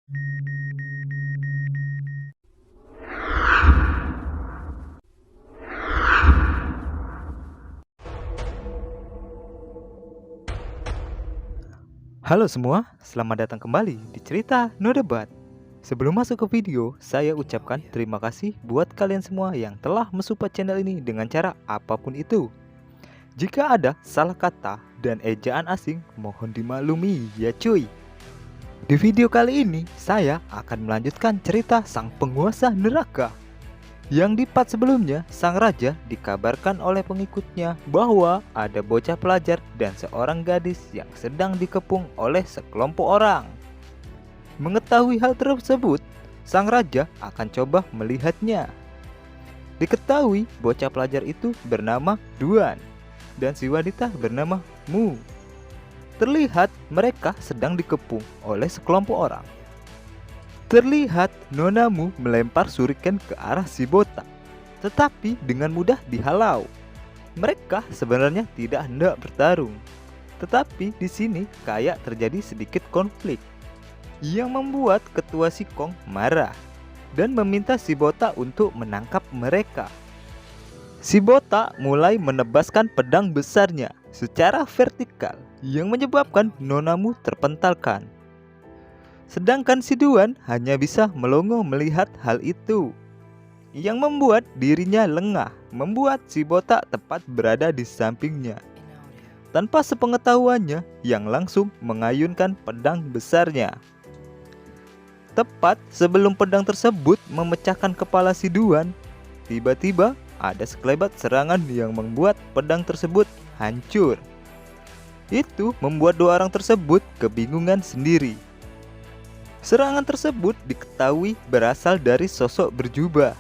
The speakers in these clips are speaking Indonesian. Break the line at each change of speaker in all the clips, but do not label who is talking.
Halo semua, selamat datang kembali di cerita No Debat. Sebelum masuk ke video, saya ucapkan terima kasih buat kalian semua yang telah mensupport channel ini dengan cara apapun itu. Jika ada salah kata dan ejaan asing, mohon dimaklumi ya cuy. Di video kali ini, saya akan melanjutkan cerita sang penguasa neraka. Yang di part sebelumnya, sang raja dikabarkan oleh pengikutnya bahwa ada bocah pelajar dan seorang gadis yang sedang dikepung oleh sekelompok orang. Mengetahui hal tersebut, sang raja akan coba melihatnya. Diketahui bocah pelajar itu bernama Duan dan si wanita bernama Mu. Terlihat mereka sedang dikepung oleh sekelompok orang. Terlihat Nona Mu melempar shuriken ke arah si botak, tetapi dengan mudah dihalau. Mereka sebenarnya tidak hendak bertarung, tetapi di sini kayak terjadi sedikit konflik yang membuat ketua Sikong marah dan meminta si botak untuk menangkap mereka. Si botak mulai menebaskan pedang besarnya secara vertikal yang menyebabkan Nona Mu terpentalkan. Sedangkan si Duan hanya bisa melongo melihat hal itu, yang membuat dirinya lengah, membuat si botak tepat berada di sampingnya. Tanpa sepengetahuannya, yang langsung mengayunkan pedang besarnya. Tepat sebelum pedang tersebut memecahkan kepala si Duan, tiba-tiba ada sekelebat serangan yang membuat pedang tersebut hancur. Itu membuat dua orang tersebut kebingungan sendiri. Serangan tersebut diketahui berasal dari sosok berjubah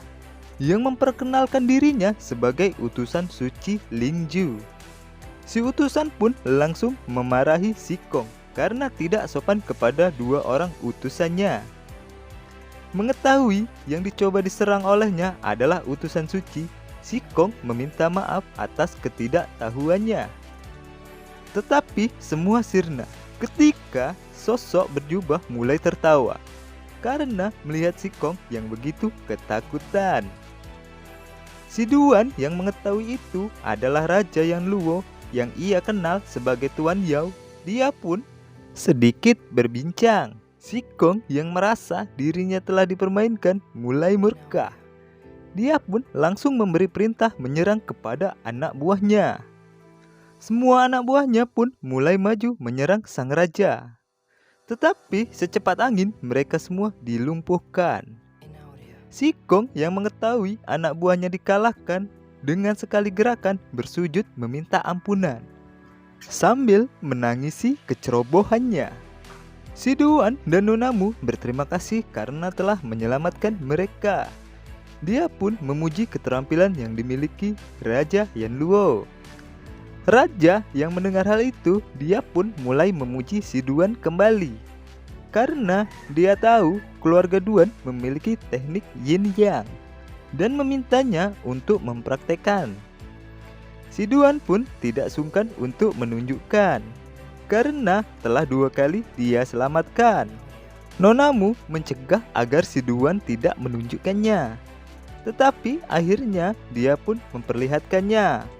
yang memperkenalkan dirinya sebagai utusan suci Lingju. Si utusan pun langsung memarahi Sikong karena tidak sopan kepada dua orang utusannya. Mengetahui yang dicoba diserang olehnya adalah utusan suci, Sikong meminta maaf atas ketidaktahuannya. Tetapi semua sirna ketika sosok berjubah mulai tertawa karena melihat Sikong yang begitu ketakutan. Si Duan yang mengetahui itu adalah Raja Yan Luo yang ia kenal sebagai Tuan Yao. Dia pun sedikit berbincang. Sikong yang merasa dirinya telah dipermainkan mulai murka. Dia pun langsung memberi perintah menyerang kepada anak buahnya. Semua anak buahnya pun mulai maju menyerang sang raja. Tetapi secepat angin mereka semua dilumpuhkan. Sikong yang mengetahui anak buahnya dikalahkan dengan sekali gerakan bersujud meminta ampunan sambil menangisi kecerobohannya. Si Duan dan Nona Mu berterima kasih karena telah menyelamatkan mereka. Dia pun memuji keterampilan yang dimiliki Raja Yan Luo. Raja yang mendengar hal itu, dia pun mulai memuji si Duan kembali. Karena dia tahu keluarga Duan memiliki teknik yin yang dan memintanya untuk mempraktekkan. Si Duan pun tidak sungkan untuk menunjukkan, karena telah 2 kali dia selamatkan. Nona Mu mencegah agar si Duan tidak menunjukkannya, tetapi akhirnya dia pun memperlihatkannya.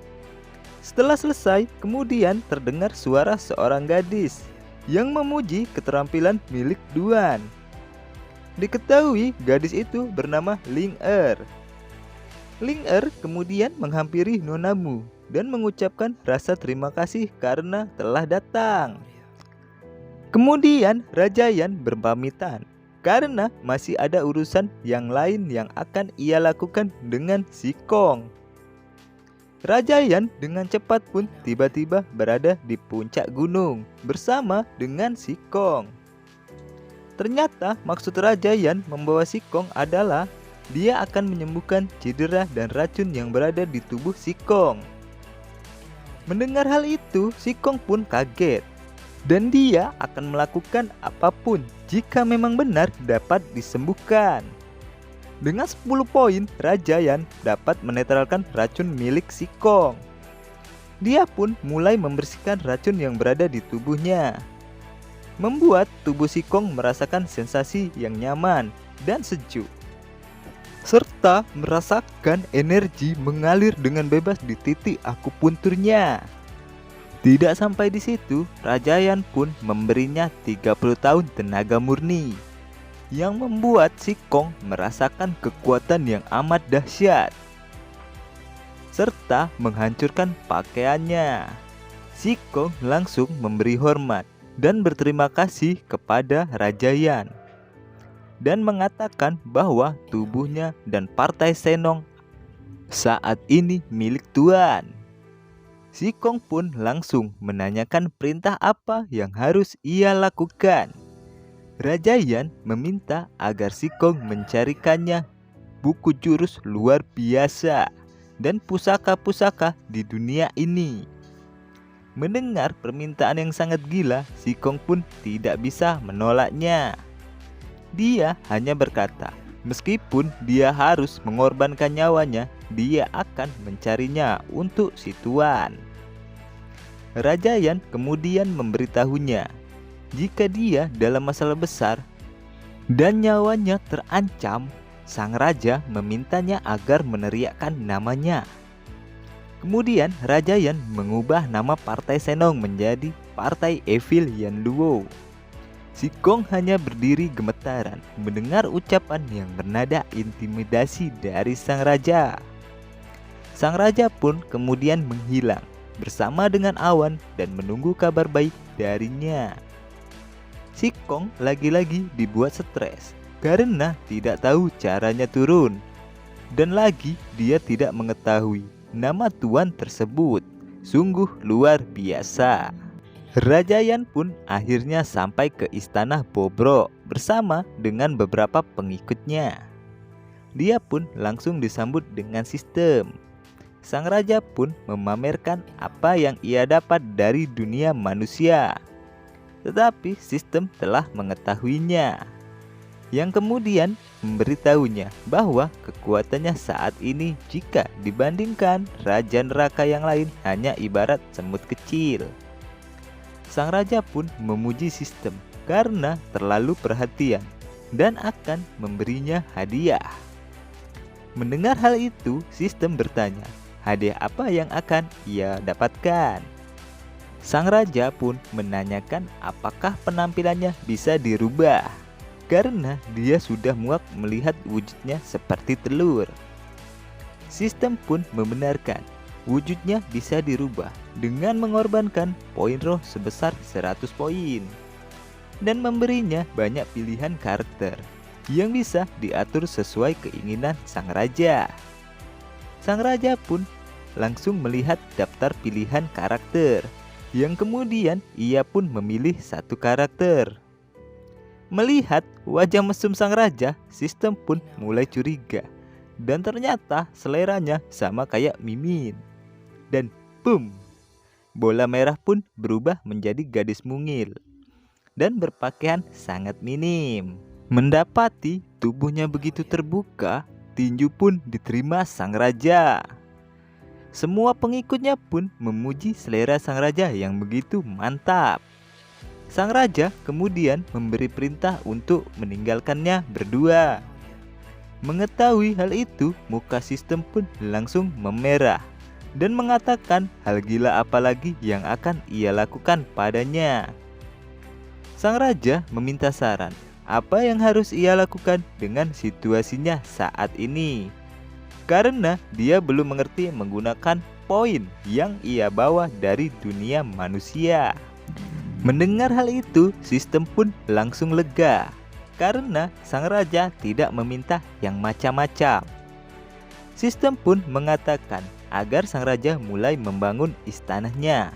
Setelah selesai, kemudian terdengar suara seorang gadis yang memuji keterampilan milik Duan. Diketahui gadis itu bernama Ling Er. Ling Er kemudian menghampiri Nona Mu dan mengucapkan rasa terima kasih karena telah datang. Kemudian Raja Yan berpamitan karena masih ada urusan yang lain yang akan ia lakukan dengan Sikong. Raja Yan dengan cepat pun tiba-tiba berada di puncak gunung bersama dengan Sikong. Ternyata maksud Raja Yan membawa Sikong adalah dia akan menyembuhkan cedera dan racun yang berada di tubuh Sikong. Mendengar hal itu, Sikong pun kaget dan dia akan melakukan apapun jika memang benar dapat disembuhkan. Dengan 10 poin, Raja Yan dapat menetralkan racun milik Sikong. Dia pun mulai membersihkan racun yang berada di tubuhnya. membuat tubuh Sikong merasakan sensasi yang nyaman dan sejuk, serta merasakan energi mengalir dengan bebas di titik akupunturnya. Tidak sampai di situ, Rajayan pun memberinya 30 tahun tenaga murni, yang membuat Sikong merasakan kekuatan yang amat dahsyat, serta menghancurkan pakaiannya. Sikong langsung memberi hormat dan berterima kasih kepada Rajayan, dan mengatakan bahwa tubuhnya dan partai Senong saat ini milik Tuan. Sikong pun langsung menanyakan perintah apa yang harus ia lakukan. Rajayan meminta agar Sikong mencarikannya buku jurus luar biasa dan pusaka-pusaka di dunia ini. Mendengar permintaan yang sangat gila, Sikong pun tidak bisa menolaknya. Dia hanya berkata, meskipun dia harus mengorbankan nyawanya, dia akan mencarinya untuk si Tuan. Rajayan kemudian memberitahunya, jika dia dalam masalah besar dan nyawanya terancam, sang raja memintanya agar meneriakkan namanya. Kemudian Rajayan mengubah nama partai Senong menjadi Partai Evil Yan Luo. Sikong hanya berdiri gemetaran mendengar ucapan yang bernada intimidasi dari sang raja. Sang raja pun kemudian menghilang bersama dengan awan dan menunggu kabar baik darinya. Sikong lagi-lagi dibuat stres karena tidak tahu caranya turun, dan lagi dia tidak mengetahui nama Tuan tersebut. Sungguh luar biasa. Rajayan pun akhirnya sampai ke istana Bobrok bersama dengan beberapa pengikutnya. Dia pun langsung disambut dengan sistem. Sang raja pun memamerkan apa yang ia dapat dari dunia manusia, tetapi sistem telah mengetahuinya, yang kemudian memberitahunya bahwa kekuatannya saat ini jika dibandingkan raja neraka yang lain hanya ibarat semut kecil. Sang raja pun memuji sistem karena terlalu perhatian dan akan memberinya hadiah. Mendengar hal itu, sistem bertanya, hadiah apa yang akan ia dapatkan? Sang raja pun menanyakan apakah penampilannya bisa dirubah, karena dia sudah muak melihat wujudnya seperti telur. Sistem pun membenarkan wujudnya bisa dirubah dengan mengorbankan poin roh sebesar 100 poin dan memberinya banyak pilihan karakter yang bisa diatur sesuai keinginan sang raja. Sang raja pun langsung melihat daftar pilihan karakter, yang kemudian ia pun memilih satu karakter. Melihat wajah mesum sang raja, sistem pun mulai curiga, dan ternyata seleranya sama kayak Mimin. Dan boom, bola merah pun berubah menjadi gadis mungil dan berpakaian sangat minim. Mendapati tubuhnya begitu terbuka, tinju pun diterima sang raja. Semua pengikutnya pun memuji selera sang raja yang begitu mantap. Sang raja kemudian memberi perintah untuk meninggalkannya berdua. Mengetahui hal itu, muka sistem pun langsung memerah dan mengatakan hal gila apa lagi yang akan ia lakukan padanya. Sang raja meminta saran apa yang harus ia lakukan dengan situasinya saat ini, karena dia belum mengerti menggunakan poin yang ia bawa dari dunia manusia. Mendengar hal itu, sistem pun langsung lega karena sang raja tidak meminta yang macam-macam. Sistem pun mengatakan agar sang raja mulai membangun istananya.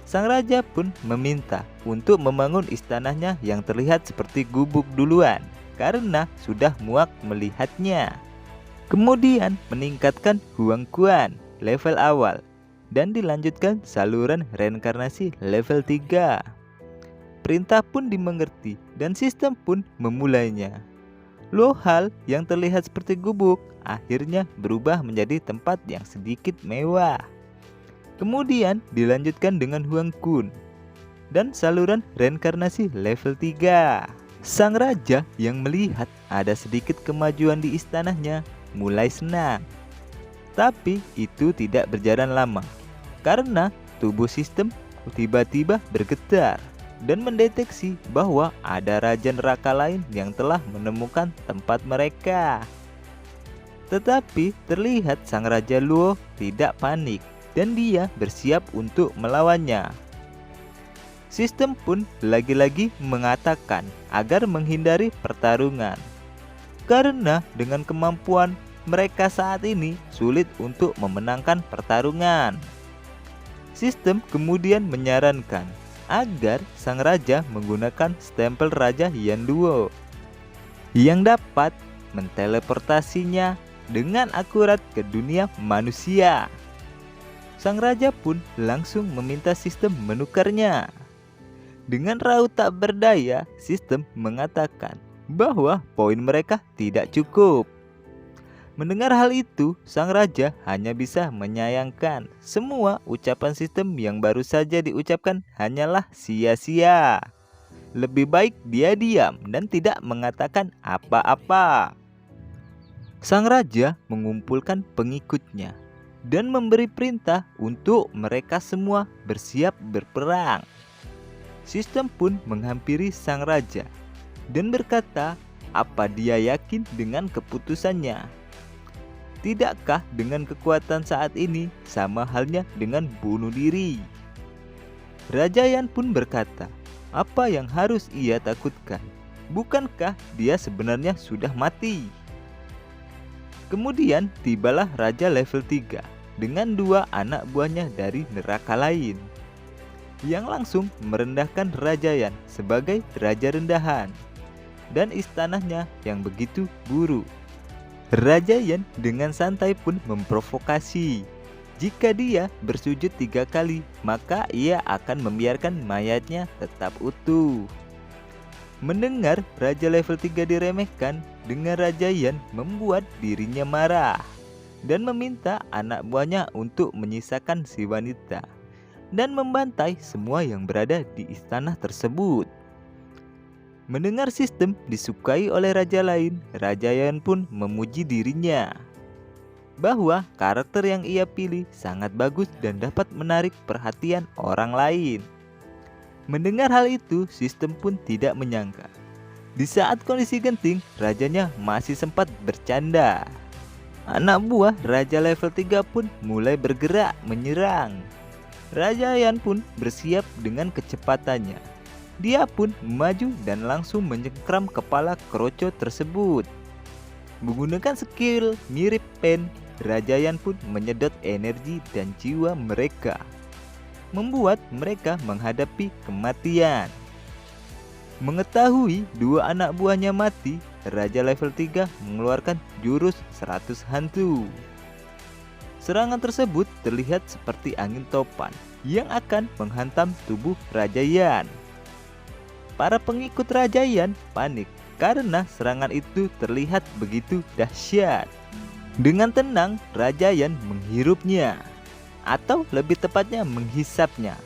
Sang raja pun meminta untuk membangun istananya yang terlihat seperti gubuk duluan karena sudah muak melihatnya. Kemudian meningkatkan Huang Quan level awal dan dilanjutkan saluran reinkarnasi level 3. Perintah pun dimengerti dan sistem pun memulainya. Lohal yang terlihat seperti gubuk akhirnya berubah menjadi tempat yang sedikit mewah. Kemudian dilanjutkan dengan Huang Kun dan saluran reinkarnasi level 3. Sang raja yang melihat ada sedikit kemajuan di istananya mulai senang. Tapi itu tidak berjalan lama, karena tubuh sistem tiba-tiba bergetar dan mendeteksi bahwa ada raja neraka lain yang telah menemukan tempat mereka. Tetapi terlihat sang Raja Luo tidak panik dan dia bersiap untuk melawannya. Sistem pun lagi-lagi mengatakan agar menghindari pertarungan, karena dengan kemampuan mereka saat ini sulit untuk memenangkan pertarungan. Sistem kemudian menyarankan agar sang raja menggunakan stempel Raja Yan Duo yang dapat menteleportasinya dengan akurat ke dunia manusia. Sang raja pun langsung meminta sistem menukarnya. Dengan raut tak berdaya, sistem mengatakan bahwa poin mereka tidak cukup. Mendengar hal itu, sang raja hanya bisa menyayangkan semua ucapan sistem yang baru saja diucapkan hanyalah sia-sia. Lebih baik dia diam dan tidak mengatakan apa-apa. Sang raja mengumpulkan pengikutnya dan memberi perintah untuk mereka semua bersiap berperang. Sistem pun menghampiri sang raja dan berkata apa dia yakin dengan keputusannya. Tidakkah dengan kekuatan saat ini sama halnya dengan bunuh diri? Raja Yan pun berkata, apa yang harus ia takutkan? Bukankah dia sebenarnya sudah mati? Kemudian tibalah Raja level 3 dengan 2 anak buahnya dari neraka lain, yang langsung merendahkan Raja Yan sebagai raja rendahan dan istananya yang begitu buruk. Raja Yan dengan santai pun memprovokasi. Jika dia bersujud 3 kali, maka ia akan membiarkan mayatnya tetap utuh. Mendengar Raja level 3 diremehkan, dengan Raja Yan membuat dirinya marah dan meminta anak buahnya untuk menyisakan si wanita dan membantai semua yang berada di istana tersebut. Mendengar sistem disukai oleh raja lain, Raja Yan pun memuji dirinya bahwa karakter yang ia pilih sangat bagus dan dapat menarik perhatian orang lain. Mendengar hal itu, sistem pun tidak menyangka di saat kondisi genting, rajanya masih sempat bercanda. Anak buah Raja level 3 pun mulai bergerak menyerang. Raja Yan pun bersiap dengan kecepatannya. Dia pun maju dan langsung menyengkram kepala keroco tersebut. Menggunakan skill mirip pen, Raja Yan pun menyedot energi dan jiwa mereka, membuat mereka menghadapi kematian. Mengetahui 2 anak buahnya mati, Raja level 3 mengeluarkan jurus 100 hantu. Serangan tersebut terlihat seperti angin topan yang akan menghantam tubuh Raja Yan. Para pengikut Raja Yan panik karena serangan itu terlihat begitu dahsyat. Dengan tenang, Raja Yan menghirupnya, atau lebih tepatnya menghisapnya.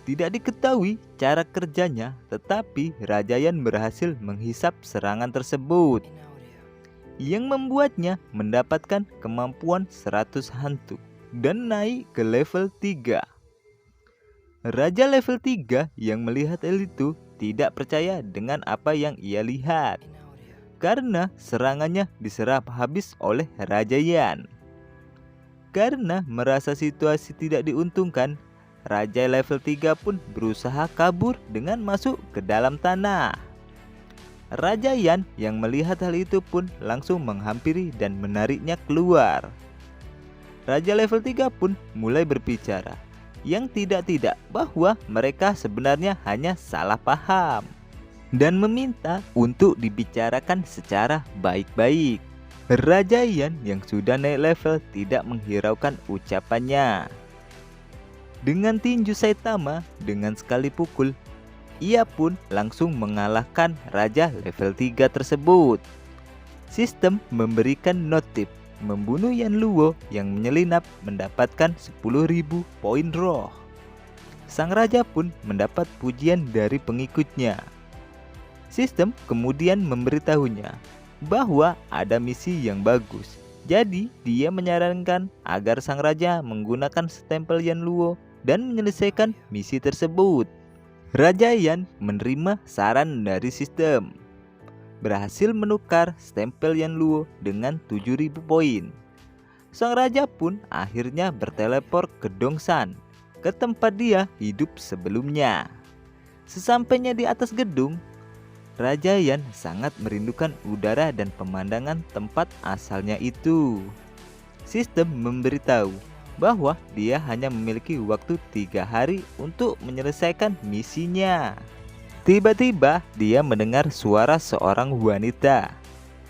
Tidak diketahui cara kerjanya, tetapi Raja Yan berhasil menghisap serangan tersebut, yang membuatnya mendapatkan kemampuan 100 hantu dan naik ke level 3. Raja level 3 yang melihat hal itu tidak percaya dengan apa yang ia lihat, karena serangannya diserap habis oleh Raja Yan. Karena merasa situasi tidak diuntungkan, Raja level 3 pun berusaha kabur dengan masuk ke dalam tanah. Raja Yan yang melihat hal itu pun langsung menghampiri dan menariknya keluar. Raja level 3 pun mulai berbicara yang tidak-tidak bahwa mereka sebenarnya hanya salah paham dan meminta untuk dibicarakan secara baik-baik. Raja Yan yang sudah naik level tidak menghiraukan ucapannya. Dengan tinju Saitama dengan sekali pukul, ia pun langsung mengalahkan Raja level 3 tersebut. Sistem memberikan notif membunuh Yan Luo yang menyelinap mendapatkan 10.000 poin roh. Sang raja pun mendapat pujian dari pengikutnya. Sistem kemudian memberitahunya bahwa ada misi yang bagus. Jadi dia menyarankan agar sang raja menggunakan stempel Yanluo dan menyelesaikan misi tersebut. Raja Yan menerima saran dari sistem, berhasil menukar stempel Yanluo dengan 7.000 poin. Sang raja pun akhirnya berteleport ke Dongsan, ke tempat dia hidup sebelumnya. Sesampainya di atas gedung, Raja Yan sangat merindukan udara dan pemandangan tempat asalnya itu. Sistem memberitahu bahwa dia hanya memiliki waktu 3 hari untuk menyelesaikan misinya. Tiba-tiba dia mendengar suara seorang wanita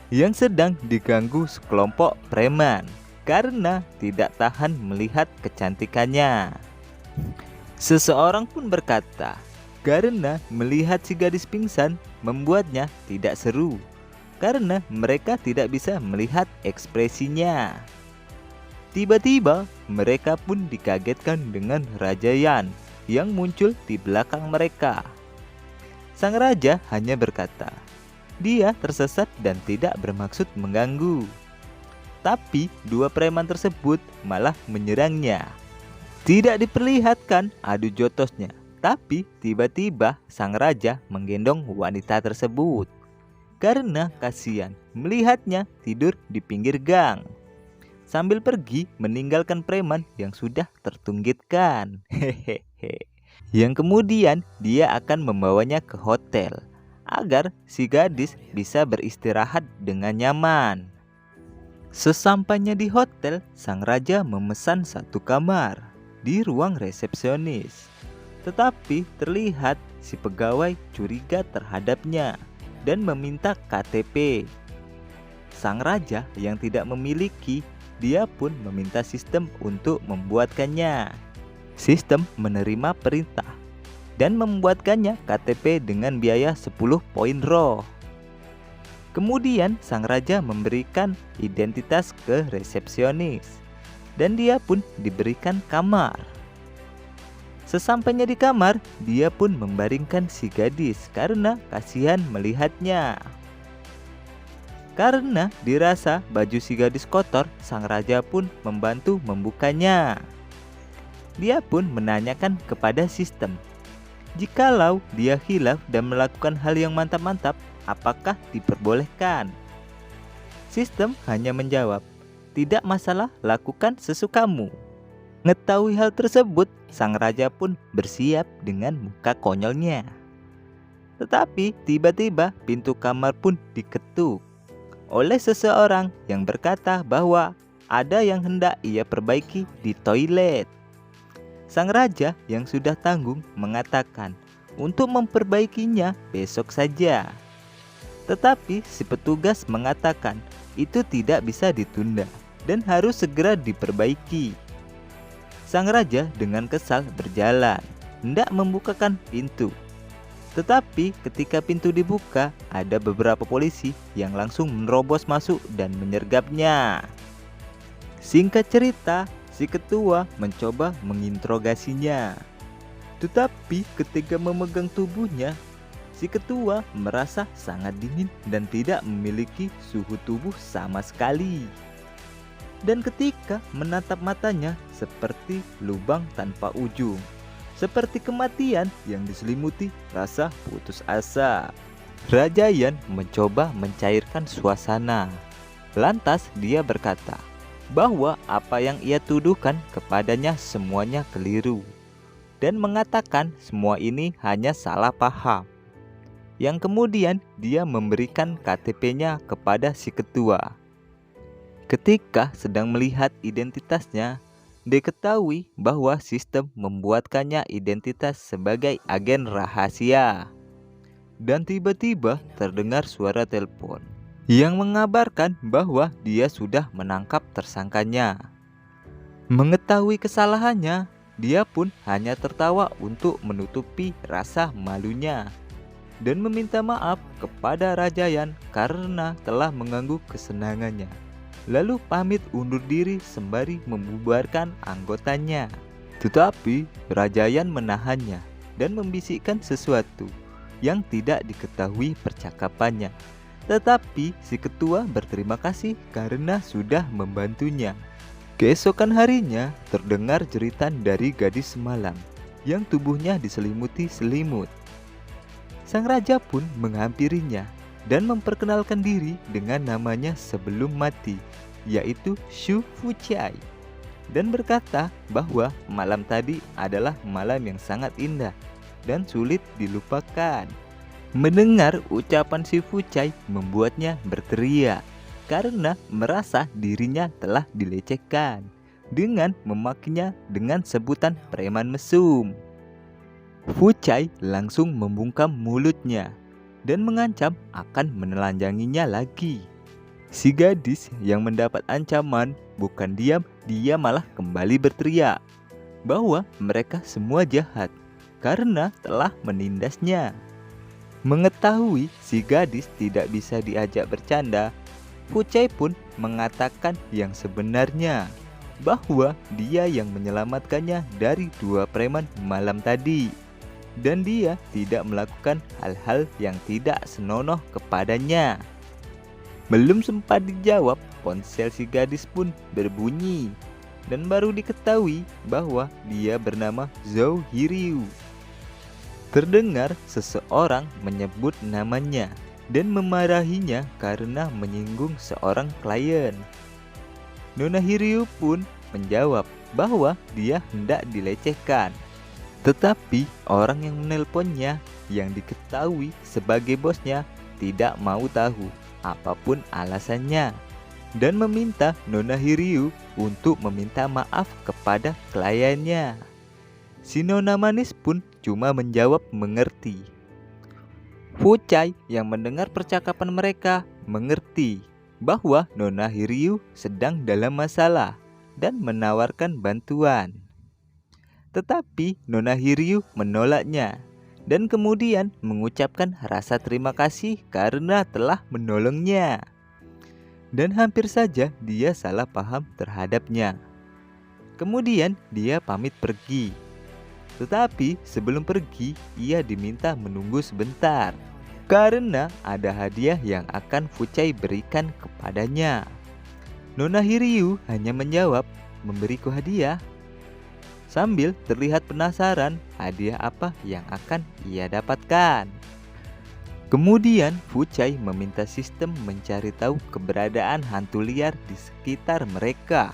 yang sedang diganggu sekelompok preman karena tidak tahan melihat kecantikannya. Seseorang pun berkata, karena melihat si gadis pingsan membuatnya tidak seru, karena mereka tidak bisa melihat ekspresinya. Tiba-tiba mereka pun dikagetkan dengan Raja Yan yang muncul di belakang mereka. Sang raja hanya berkata, dia tersesat dan tidak bermaksud mengganggu. Tapi dua preman tersebut malah menyerangnya. Tidak diperlihatkan adu jotosnya, tapi tiba-tiba sang raja menggendong wanita tersebut karena kasihan melihatnya tidur di pinggir gang sambil pergi meninggalkan preman yang sudah tertunggitkan. Hehehe. Yang kemudian dia akan membawanya ke hotel agar si gadis bisa beristirahat dengan nyaman. Sesampainya di hotel, sang raja memesan satu kamar di ruang resepsionis. Tetapi terlihat si pegawai curiga terhadapnya dan meminta KTP. Sang raja yang tidak memiliki, dia pun meminta sistem untuk membuatkannya. Sistem menerima perintah dan membuatkannya KTP dengan biaya 10 poin roh. Kemudian sang raja memberikan identitas ke resepsionis dan dia pun diberikan kamar. Sesampainya di kamar, dia pun membaringkan si gadis karena kasihan melihatnya. Karena dirasa baju si gadis kotor, sang raja pun membantu membukanya. Dia pun menanyakan kepada sistem, jikalau dia khilaf dan melakukan hal yang mantap-mantap, apakah diperbolehkan? Sistem hanya menjawab, tidak masalah, lakukan sesukamu. Mengetahui hal tersebut, sang raja pun bersiap dengan muka konyolnya. Tetapi tiba-tiba pintu kamar pun diketuk oleh seseorang yang berkata bahwa ada yang hendak ia perbaiki di toilet. Sang raja yang sudah tanggung mengatakan untuk memperbaikinya besok saja. Tetapi si petugas mengatakan itu tidak bisa ditunda dan harus segera diperbaiki. Sang raja dengan kesal berjalan, hendak membukakan pintu. Tetapi ketika pintu dibuka, ada beberapa polisi yang langsung menerobos masuk dan menyergapnya. Singkat cerita, si ketua mencoba menginterogasinya. Tetapi ketika memegang tubuhnya, si ketua merasa sangat dingin dan tidak memiliki suhu tubuh sama sekali. Dan ketika menatap matanya seperti lubang tanpa ujung, seperti kematian yang diselimuti rasa putus asa. Raja Yan mencoba mencairkan suasana. Lantas dia berkata bahwa apa yang ia tuduhkan kepadanya semuanya keliru, dan mengatakan semua ini hanya salah paham. Yang kemudian dia memberikan KTP-nya kepada si ketua. Ketika sedang melihat identitasnya, diketahui bahwa sistem membuatkannya identitas sebagai agen rahasia. Dan tiba-tiba terdengar suara telepon yang mengabarkan bahwa dia sudah menangkap tersangkanya. Mengetahui kesalahannya, dia pun hanya tertawa untuk menutupi rasa malunya dan meminta maaf kepada Raja Yan karena telah mengganggu kesenangannya. Lalu pamit undur diri sembari membubarkan anggotanya. Tetapi Raja Yan menahannya dan membisikkan sesuatu yang tidak diketahui percakapannya. Tetapi si ketua berterima kasih karena sudah membantunya. Keesokan harinya terdengar jeritan dari gadis semalam yang tubuhnya diselimuti selimut. Sang raja pun menghampirinya dan memperkenalkan diri dengan namanya sebelum mati, yaitu Shu Fuchai, dan berkata bahwa malam tadi adalah malam yang sangat indah dan sulit dilupakan. Mendengar ucapan si Fuchai membuatnya berteriak karena merasa dirinya telah dilecehkan dengan memakinya dengan sebutan preman mesum. Fuchai langsung membungkam mulutnya dan mengancam akan menelanjanginya lagi. Si gadis yang mendapat ancaman bukan diam, dia malah kembali berteriak bahwa mereka semua jahat karena telah menindasnya. Mengetahui si gadis tidak bisa diajak bercanda, Fuchai pun mengatakan yang sebenarnya, bahwa dia yang menyelamatkannya dari 2 preman malam tadi, dan dia tidak melakukan hal-hal yang tidak senonoh kepadanya. Belum sempat dijawab, ponsel si gadis pun berbunyi, dan baru diketahui bahwa dia bernama Zhou Hiryu. Terdengar seseorang menyebut namanya dan memarahinya karena menyinggung seorang klien. Nona Hiryu pun menjawab bahwa dia hendak dilecehkan. Tetapi orang yang menelponnya yang diketahui sebagai bosnya tidak mau tahu apapun alasannya dan meminta Nona Hiryu untuk meminta maaf kepada kliennya. Si Nona manis pun cuma menjawab mengerti. Fuchai yang mendengar percakapan mereka mengerti bahwa Nona Hiryu sedang dalam masalah dan menawarkan bantuan. Tetapi Nona Hiryu menolaknya dan kemudian mengucapkan rasa terima kasih karena telah menolongnya. Dan hampir saja dia salah paham terhadapnya. Kemudian dia pamit pergi. Tetapi sebelum pergi, ia diminta menunggu sebentar karena ada hadiah yang akan Fuchai berikan kepadanya. Nona Hiryu hanya menjawab, "Memberiku hadiah?" Sambil terlihat penasaran hadiah apa yang akan ia dapatkan. Kemudian Fuchai meminta sistem mencari tahu keberadaan hantu liar di sekitar mereka.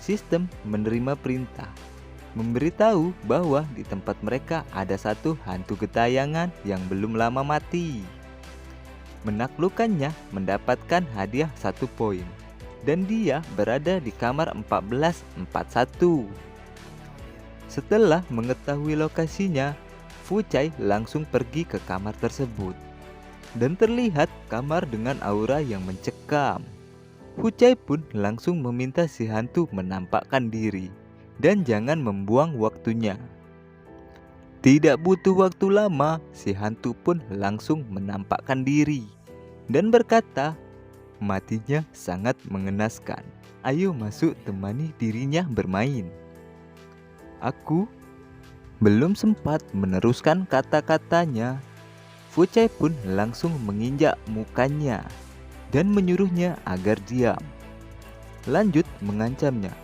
Sistem menerima perintah memberitahu bahwa di tempat mereka ada satu hantu gentayangan yang belum lama mati. Menaklukkannya mendapatkan hadiah 1 poin, dan dia berada di kamar 1441. Setelah mengetahui lokasinya, Fuchai langsung pergi ke kamar tersebut, dan terlihat kamar dengan aura yang mencekam. Fuchai pun langsung meminta si hantu menampakkan diri dan jangan membuang waktunya. Tidak butuh waktu lama, si hantu pun langsung menampakkan diri dan berkata, "Matinya sangat mengenaskan. Ayo masuk temani dirinya bermain." Aku belum sempat meneruskan kata-katanya, Fuchai pun langsung menginjak mukanya dan menyuruhnya agar diam. Lanjut mengancamnya,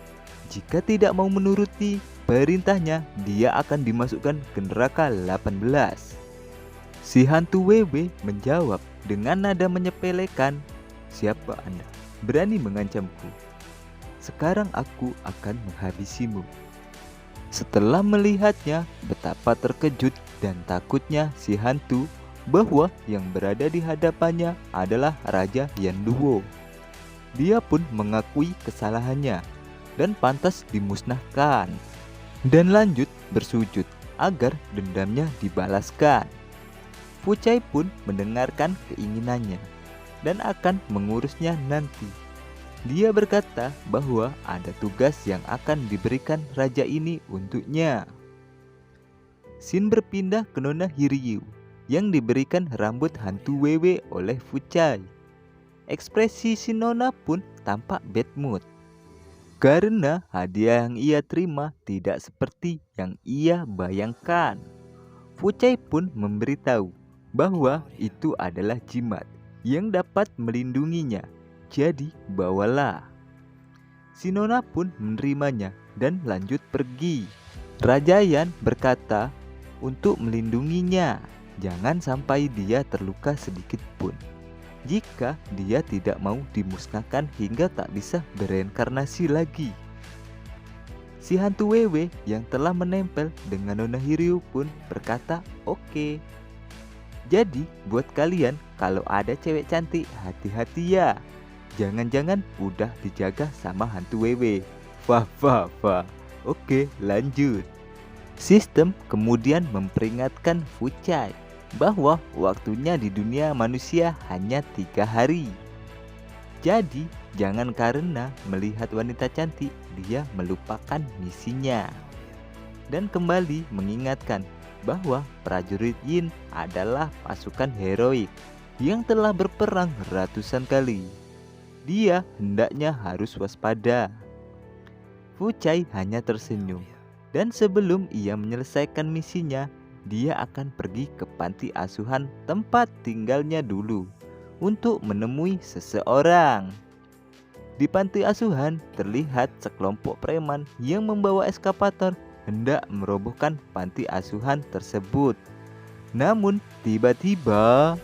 jika tidak mau menuruti perintahnya, dia akan dimasukkan ke neraka 18. Si hantu Wewe menjawab dengan nada menyepelekan, "Siapa Anda? Berani mengancamku? Sekarang aku akan menghabisimu." Setelah melihatnya, betapa terkejut dan takutnya si hantu bahwa yang berada di hadapannya adalah Raja Yanduo. Dia pun mengakui kesalahannya dan pantas dimusnahkan, dan lanjut bersujud agar dendamnya dibalaskan. Fuchai pun mendengarkan keinginannya dan akan mengurusnya nanti. Dia berkata bahwa ada tugas yang akan diberikan raja ini untuknya. Scene berpindah ke Nona Hiryu yang diberikan rambut hantu Wewe oleh Fuchai. Ekspresi si Nona pun tampak bad mood. karena hadiah yang ia terima tidak seperti yang ia bayangkan. Fucai pun memberitahu bahwa itu adalah jimat yang dapat melindunginya, jadi bawalah. Si Nona pun menerimanya dan lanjut pergi. Raja Yan berkata untuk melindunginya, jangan sampai dia terluka sedikit pun. Jika dia tidak mau dimusnahkan hingga tak bisa bereinkarnasi lagi. Si hantu Wewe yang telah menempel dengan Nona Hiryu pun berkata oke. Jadi buat kalian kalau ada cewek cantik hati-hati ya. Jangan-jangan udah dijaga sama hantu Wewe. Wah. Oke, lanjut. Sistem kemudian memperingatkan Fucai bahwa waktunya di dunia manusia hanya 3 hari. Jadi jangan karena melihat wanita cantik dia melupakan misinya. Dan kembali mengingatkan bahwa prajurit Yin adalah pasukan heroik yang telah berperang ratusan kali. Dia hendaknya harus waspada. Fucai hanya tersenyum. Dan sebelum ia menyelesaikan misinya, dia akan pergi ke panti asuhan tempat tinggalnya dulu untuk menemui seseorang. Di panti asuhan terlihat sekelompok preman yang membawa eskapator hendak merobohkan panti asuhan tersebut. Namun tiba-tiba